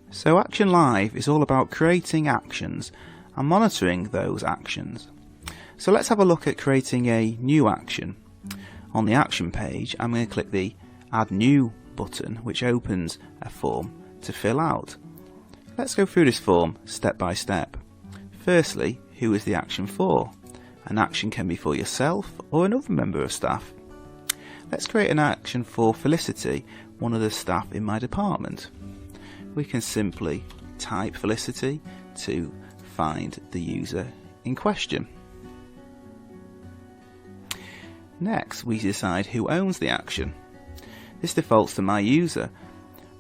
So Action Live is all about creating actions and monitoring those actions. So let's have a look at creating a new action. On the action page, I'm going to click the Add New button, which opens a form to fill out. Let's go through this form step by step. Firstly, who is the action for? An action can be for yourself or another member of staff. Let's create an action for Felicity, one of the staff in my department. We can simply type Felicity to find the user in question. Next, we decide who owns the action. This defaults to my user,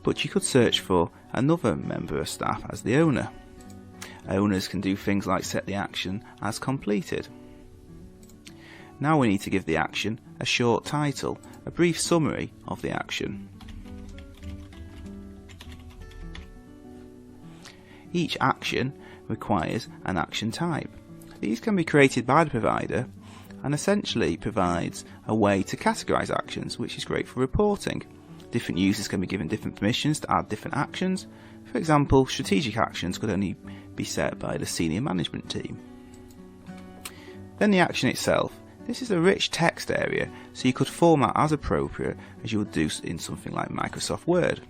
but you could search for another member of staff as the owner. Owners can do things like set the action as completed. Now we need to give the action a short title, a brief summary of the action. Each action requires an action type. These can be created by the provider and essentially provides a way to categorize actions, which is great for reporting. Different users can be given different permissions to add different actions. For example, strategic actions could only be set by the senior management team. Then the action itself. This is a rich text area, so you could format as appropriate as you would do in something like Microsoft Word.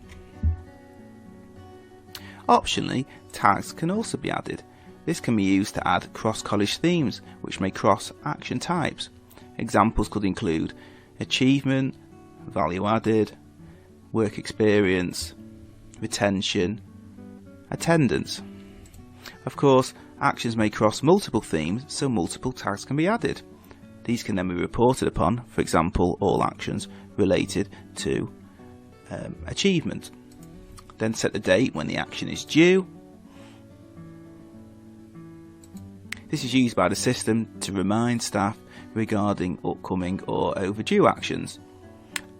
Optionally, tags can also be added. This can be used to add cross-college themes, which may cross action types. Examples could include achievement, value added, work experience, retention, attendance. Of course, actions may cross multiple themes, so multiple tags can be added. These can then be reported upon, for example, all actions related to achievement. Then set the date when the action is due. This is used by the system to remind staff regarding upcoming or overdue actions.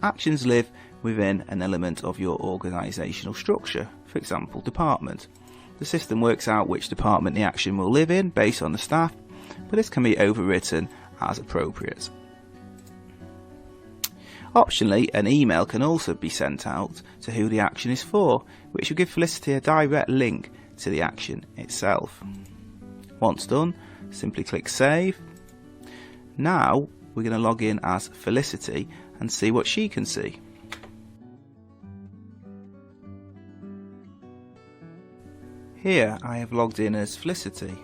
Actions live within an element of your organisational structure, for example, department. The system works out which department the action will live in based on the staff, but this can be overwritten as appropriate. Optionally, an email can also be sent out to who the action is for, which will give Felicity a direct link to the action itself. Once done, simply click Save. Now we're going to log in as Felicity and see what she can see. Here I have logged in as Felicity.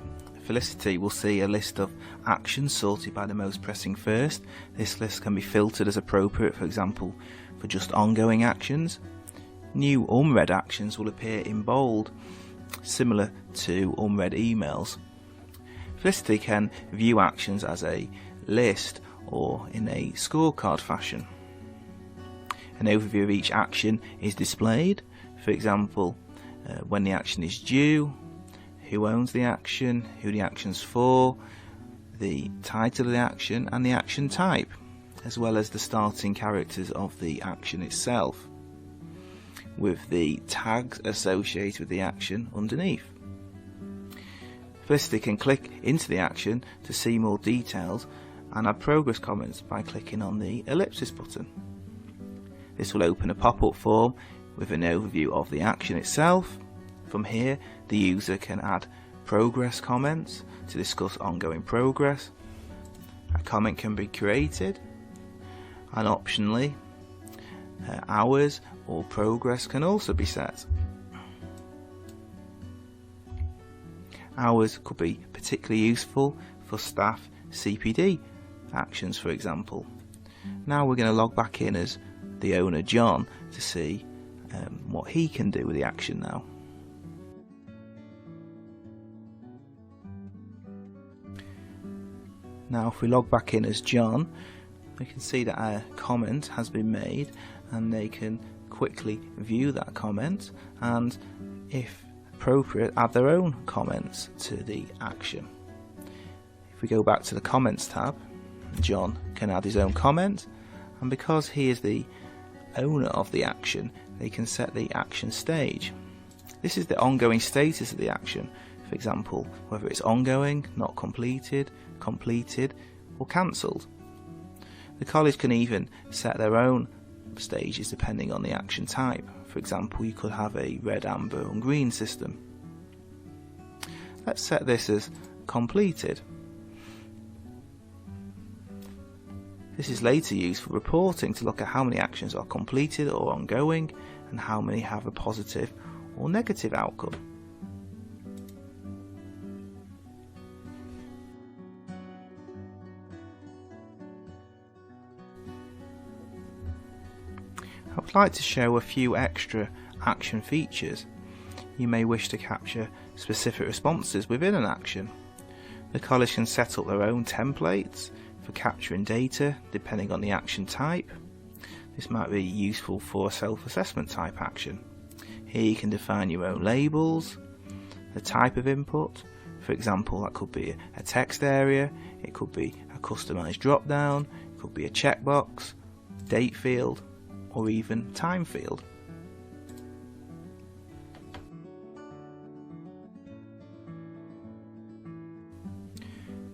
Felicity will see a list of actions sorted by the most pressing first. This list can be filtered as appropriate, for example, for just ongoing actions. New unread actions will appear in bold, similar to unread emails. Felicity can view actions as a list or in a scorecard fashion. An overview of each action is displayed, for example, when the action is due, who owns the action, who the action's for, the title of the action and the action type, as well as the starting characters of the action itself, with the tags associated with the action underneath. Felicity can click into the action to see more details and add progress comments by clicking on the ellipsis button. This will open a pop-up form with an overview of the action itself. From here, the user can add progress comments to discuss ongoing progress. A comment can be created, and optionally, hours or progress can also be set. Hours could be particularly useful for staff CPD actions, for example. Now we're going to log back in as the owner, John, to see what he can do with the action now. Now if we log back in as John, we can see that a comment has been made and they can quickly view that comment and, if appropriate, add their own comments to the action. If we go back to the comments tab, John can add his own comment, and because he is the owner of the action, they can set the action stage. This is the ongoing status of the action, for example, whether it's ongoing, not completed, completed or cancelled. The college can even set their own stages depending on the action type. For example, you could have a red, amber and green system. Let's set this as completed. This is later used for reporting to look at how many actions are completed or ongoing and how many have a positive or negative outcome. I would like to show a few extra action features. You may wish to capture specific responses within an action. The college can set up their own templates for capturing data depending on the action type. This might be useful for a self-assessment type action. Here you can define your own labels, the type of input. For example, that could be a text area, it could be a customized drop down, it could be a checkbox, date field, or even time field.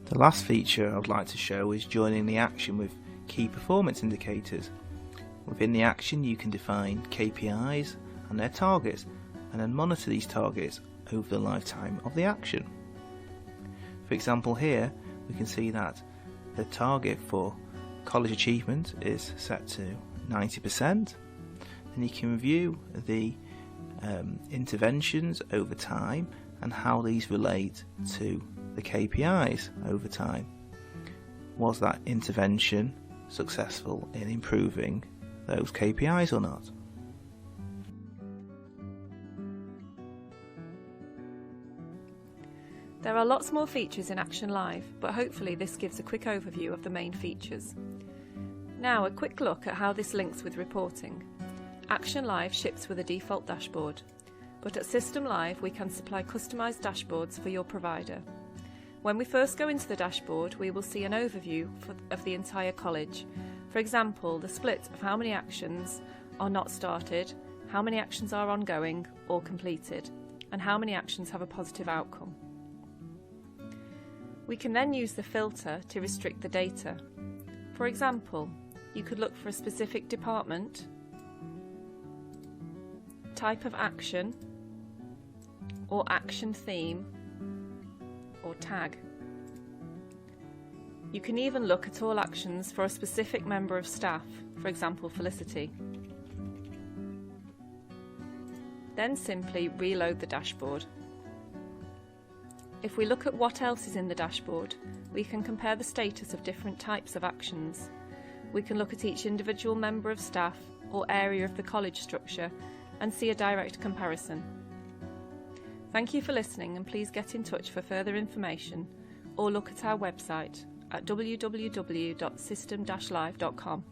The last feature I would like to show is joining the action with key performance indicators. Within the action you can define KPIs and their targets and then monitor these targets over the lifetime of the action. For example, here we can see that the target for college achievement is set to 90%, and you can review the interventions over time and how these relate to the KPIs over time. Was that intervention successful in improving those KPIs or not? There are lots more features in Action Live, but hopefully this gives a quick overview of the main features. Now a quick look at how this links with reporting. Action Live ships with a default dashboard, but at System Live we can supply customised dashboards for your provider. When we first go into the dashboard, we will see an overview of the entire college. For example, the split of how many actions are not started, how many actions are ongoing or completed, and how many actions have a positive outcome. We can then use the filter to restrict the data. For example, you could look for a specific department, type of action, or action theme, or tag. You can even look at all actions for a specific member of staff, for example Felicity. Then simply reload the dashboard. If we look at what else is in the dashboard, we can compare the status of different types of actions. We can look at each individual member of staff or area of the college structure and see a direct comparison. Thank you for listening, and please get in touch for further information or look at our website at www.system-live.com.